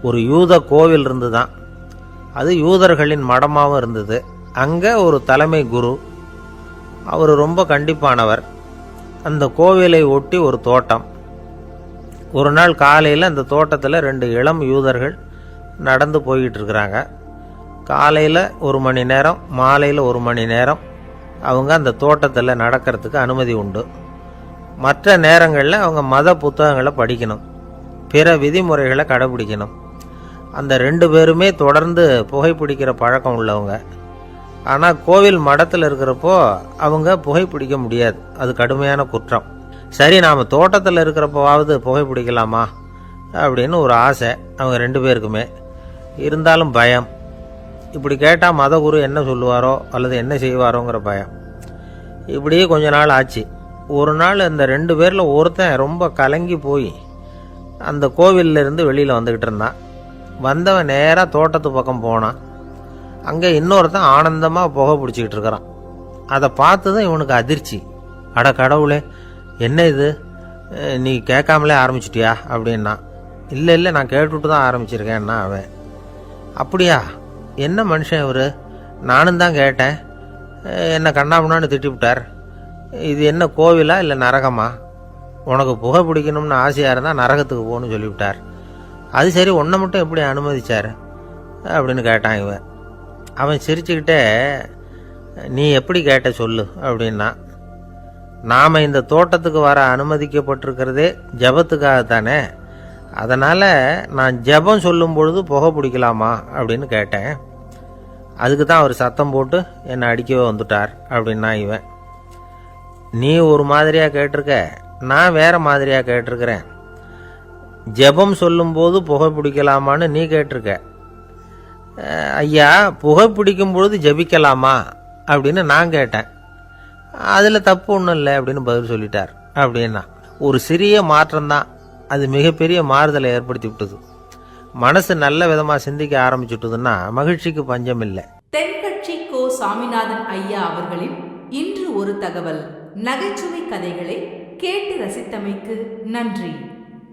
ஒரு யூத கோவில் இருந்து தான். அது யூதர்களின் மடமாகவும் இருந்தது. அங்கே ஒரு தலைமை குரு, அவர் ரொம்ப கண்டிப்பானவர். அந்த கோவிலை ஒட்டி ஒரு தோட்டம். ஒரு நாள் காலையில் அந்த தோட்டத்தில் 2 இளம் யூதர்கள் நடந்து போய்கிட்டு இருக்கிறாங்க. காலையில் 1 மணி நேரம், மாலையில் 1 மணி நேரம் அவங்க அந்த தோட்டத்தில் நடக்கிறதுக்கு அனுமதி உண்டு. மற்ற நேரங்களில் அவங்க மத புத்தகங்களை படிக்கணும், பிற விதிமுறைகளை கடைபிடிக்கணும். அந்த 2 பேருமே தொடர்ந்து புகைப்பிடிக்கிற பழக்கம் உள்ளவங்க. ஆனால் கோவில் மடத்தில் இருக்கிறப்போ அவங்க புகைப்பிடிக்க முடியாது, அது கடுமையான குற்றம். சரி, நாம் தோட்டத்தில் இருக்கிறப்போவாவது புகைப்பிடிக்கலாமா அப்படின்னு ஒரு ஆசை அவங்க 2 பேருக்குமே. இருந்தாலும் பயம். இப்படி கேட்டால் மதகுரு என்ன சொல்லுவாரோ அல்லது என்ன செய்வாரோங்கிற பயம். இப்படியே கொஞ்ச நாள் ஆச்சு. ஒரு நாள் அந்த 2 பேரில் ஒருத்தன் ரொம்ப கலங்கி போய் அந்த கோவிலிருந்து வெளியில் வந்துக்கிட்டு இருந்தான். வந்தவன் நேராக தோட்டத்து பக்கம் போனான். அங்கே இன்னொருத்தன் ஆனந்தமாக புகை பிடிச்சிக்கிட்டு இருக்கிறான். அதை பார்த்து தான் இவனுக்கு அதிர்ச்சி. அட கடவுளே, என்ன இது, நீ கேட்காமலே ஆரம்பிச்சிட்டியா அப்படின்னா. இல்லை நான் கேட்டுவிட்டு தான் ஆரம்பிச்சிருக்கேன்னா அவன். அப்படியா, என்ன மனுஷன் இவர், நானும் தான் கேட்டேன், என்ன கண்ணாமுன்னான்னு திட்டிவிட்டார். இது என்ன கோவிலா இல்லை நரகமா? உனக்கு புகை பிடிக்கணும்னு ஆசையாக இருந்தால் நரகத்துக்கு போகணும்னு சொல்லிவிட்டார். அது சரி, உன்னை மட்டும் எப்படி அனுமதிச்சார் அப்படின்னு கேட்டான் இவன். அவன் சிரிச்சுக்கிட்டே, நீ எப்படி கேட்ட சொல்லு அப்படின்னா. நாம் இந்த தோட்டத்துக்கு வர அனுமதிக்கப்பட்டிருக்கிறதே ஜபத்துக்காகத்தானே, அதனால் நான் ஜபம் சொல்லும் பொழுது புகை பிடிக்கலாமா அப்படின்னு கேட்டேன். அதுக்கு தான் அவர் சத்தம் போட்டு என்னை அடிக்கவே வந்துட்டார் அப்படின்னா இவன். நீ ஒரு மாதிரியாக கேட்டிருக்க, நான் வேறு மாதிரியாக கேட்டிருக்கிறேன். ஜெபம் சொல்லும்போது புகை பிடிக்கலாமான்னு நீ கேட்டிருக்க. ஐயா, புகை பிடிக்கும் பொழுது ஜபிக்கலாமா அப்படின்னு நான் கேட்டேன். அதில் தப்பு ஒன்றும் இல்லை அப்படின்னு பதில் சொல்லிட்டார் அப்படின்னா. ஒரு சிறிய மாற்றம்தான் அது மிகப்பெரிய மாறுதலை ஏற்படுத்தி விட்டது. மனசு நல்ல விதமாக சிந்திக்க ஆரம்பிச்சுட்டுதுன்னா மகிழ்ச்சிக்கு பஞ்சம் இல்லை. தென்கட்சி கோ. சாமிநாதன் ஐயா அவர்களின் இன்று ஒரு தகவல் நகைச்சுவை கதைகளை கேட்டு ரசித்தமைக்கு நன்றி.